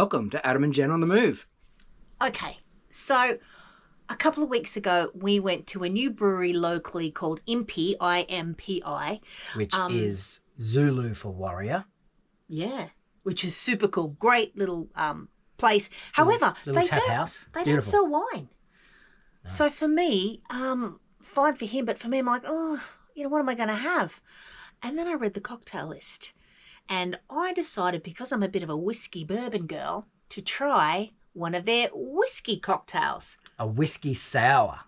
welcome to Adam and Jen on the Move. Okay, so a couple of weeks ago, we went to a new brewery locally called Impi, I-M-P-I. Which is Zulu for warrior. Yeah, which is super cool. Great little place. However, little tap house. They Beautiful. don't sell wine. No. So for me, fine for him, but for me, I'm like, what am I going to have? And then I read the cocktail list. And I decided, because I'm a bit of a whiskey bourbon girl, to try one of their whiskey cocktails. A Whisky Sour.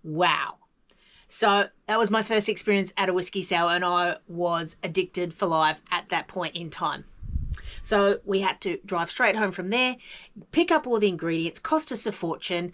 Wow. So that was my first experience at a Whisky Sour, and I was addicted for life at that point in time. So we had to drive straight home from there, pick up all the ingredients, cost us a fortune.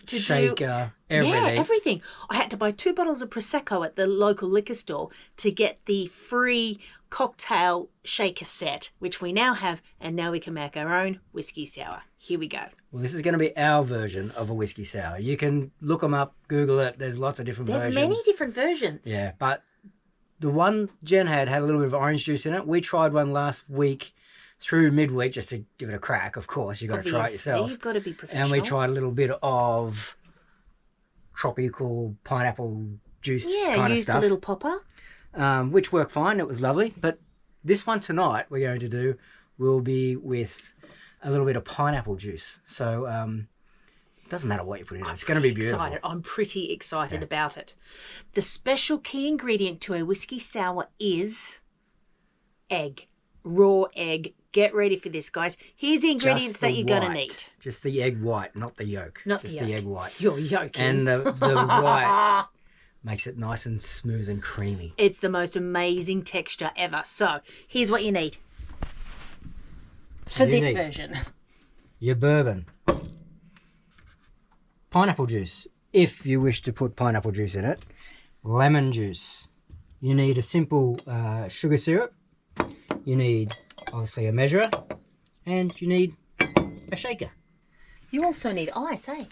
Shaker, everything. Yeah, everything. I had to buy 2 bottles of Prosecco at the local liquor store to get the free cocktail shaker set, which we now have, and now we can make our own Whisky Sour. Here we go. Well, this is going to be our version of a Whisky Sour. You can look them up, Google it. There's lots of different versions. There's many different versions. Yeah, but the one Jen had a little bit of orange juice in it. We tried one last week through midweek just to give it a crack. Of course, you've got to try it yourself. You've got to be professional. And we tried a little bit of tropical pineapple juice kind of stuff. Yeah, used a little popper. Which worked fine. It was lovely. But this one tonight we're going to do will be with a little bit of pineapple juice. So it doesn't matter what you put in it. It's going to be beautiful. I'm pretty excited about it. The special key ingredient to a Whisky Sour is egg. Raw egg. Get ready for this, guys. Here's the ingredients that you're going to need. Just the egg white, not the yolk. Just the egg white. You're yoking. And the white makes it nice and smooth and creamy. It's the most amazing texture ever. So here's what you need for this version. Your bourbon. Pineapple juice, if you wish to put pineapple juice in it. Lemon juice. You need a simple sugar syrup. You need, obviously, a measurer. And you need a shaker. You also need ice, eh?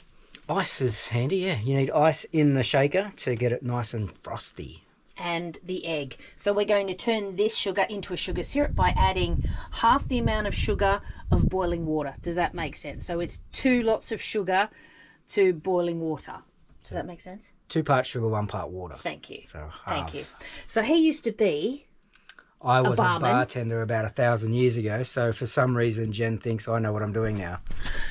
Ice is handy, yeah. You need ice in the shaker to get it nice and frosty. And the egg. So we're going to turn this sugar into a sugar syrup by adding half the amount of sugar of boiling water. Does that make sense? So it's 2 lots of sugar to boiling water. Does that make sense? 2 parts sugar, 1 part water. Thank you. So half. Thank you. So he used to be I was a bartender about 1,000 years ago, so for some reason Jen thinks I know what I'm doing now.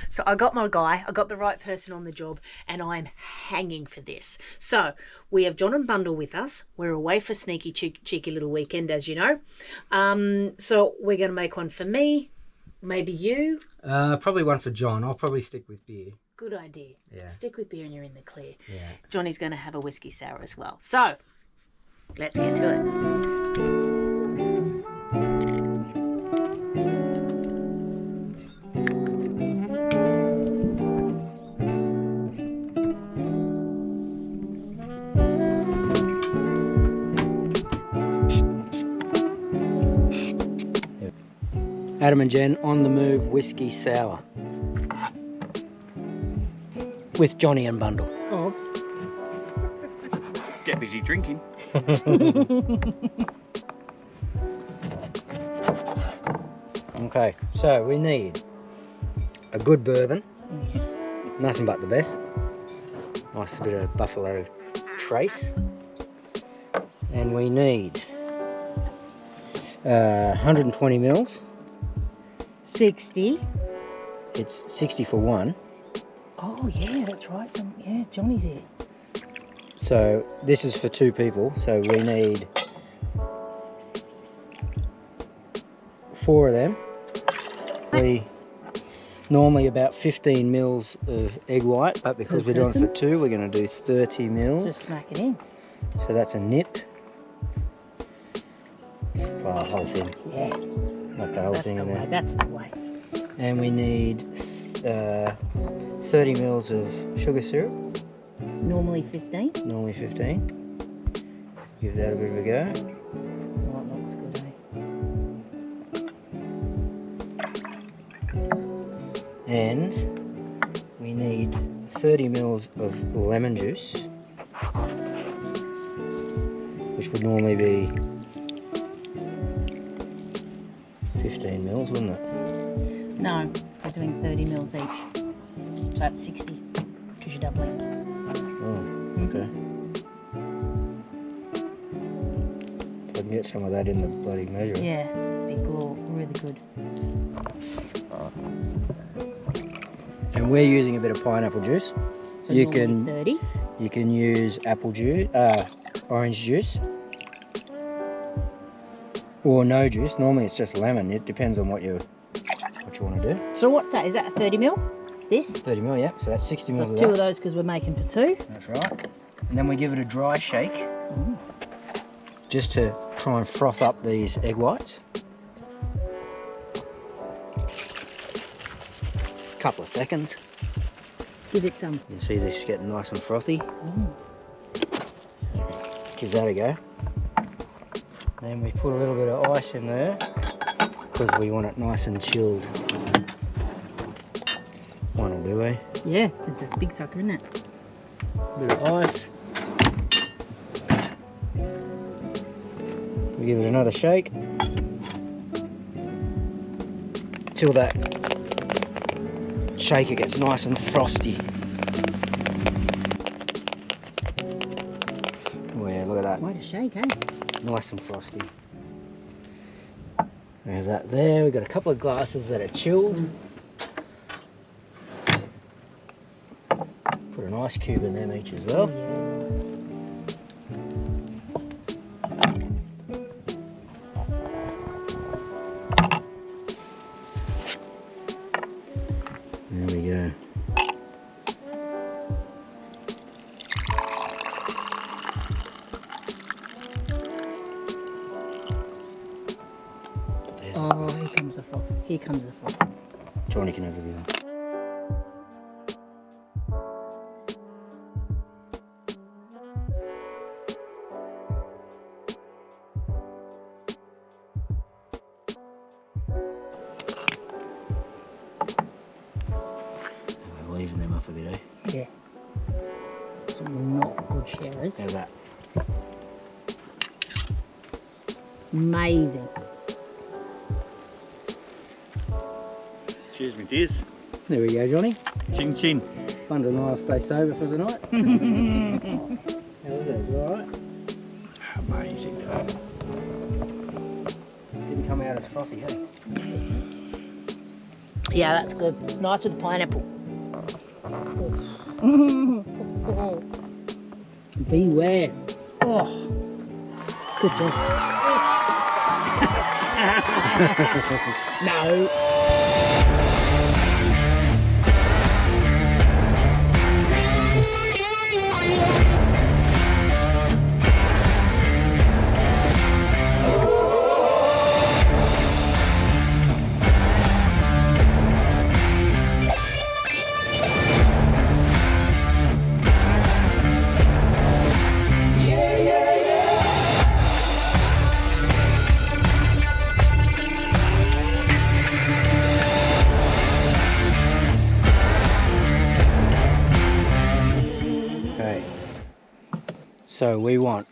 So I got my guy, I got the right person on the job, and I'm hanging for this. So we have John and Bundle with us. We're away for a sneaky, cheeky little weekend, as you know. So we're going to make one for me, maybe you. Probably one for John. I'll probably stick with beer. Good idea. Yeah. Stick with beer and you're in the clear. Yeah. Johnny's going to have a Whisky Sour as well. So let's get to it. Adam and Jen on the Move Whisky Sour with Johnny and Bundle. Ovs. Get busy drinking. Okay, so we need a good bourbon, nothing but the best. Nice bit of Buffalo Trace, and we need 120 mils. 60. It's 60 for one. Oh yeah, that's right. Johnny's here. So this is for 2 people. So we need 4 of them. We normally about 15 mils of egg white, but because we're doing it for 2, we're going to do 30 mils. Just smack it in. So that's a nip. Supply the whole thing. Yeah. Not the whole thing in there. That's the way. And we need 30 mils of sugar syrup. Normally 15. Normally 15. Give that a bit of a go. Oh, it looks good, eh? And we need 30 mils of lemon juice, which would normally be 15 mils, wouldn't it? No, we're doing 30 mils each. So that's 60, because you're doubling. Oh, okay. I can get some of that in the bloody measure. Yeah, be good, really good. And we're using a bit of pineapple juice. So You normally can 30. You can use apple juice, orange juice, or no juice. Normally it's just lemon. It depends on what you want to do. So what's that? Is that a 30 mil? This? 30 ml, yeah. So that's 60 ml So of two that. of those because we're making for two. That's right. And then we give it a dry shake, just to try and froth up these egg whites. Couple of seconds. Give it some. You can see this getting nice and frothy. Give that a go. Then we put a little bit of ice in there because we want it nice and chilled. One will do, eh? Yeah, it's a big sucker, isn't it? Bit of ice. We give it another shake till that shaker gets nice and frosty. Oh yeah, look at that. Quite a shake, eh? Nice and frosty. We have that there. We've got a couple of glasses that are chilled. Put an ice cube in them each as well. Yeah, nice. There we go. Oh, here comes the froth. Here comes the froth. Johnny can have a go. We're leaving them up a bit, eh? Yeah. So we're not good sharers. How's that? Amazing. Cheers, me dears. There we go, Johnny. Ching chin. Bundle and I'll stay sober for the night. How's that? Is it alright? Amazing. Didn't come out as frothy, hey? Yeah, that's good. It's nice with pineapple. Beware. Oh, good job. No. Okay. So we want.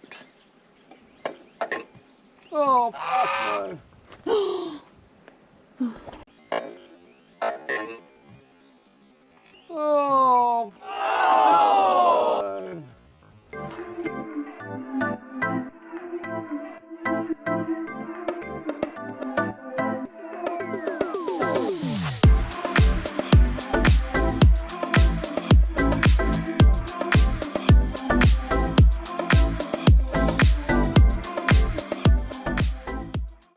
Oh, fuck no.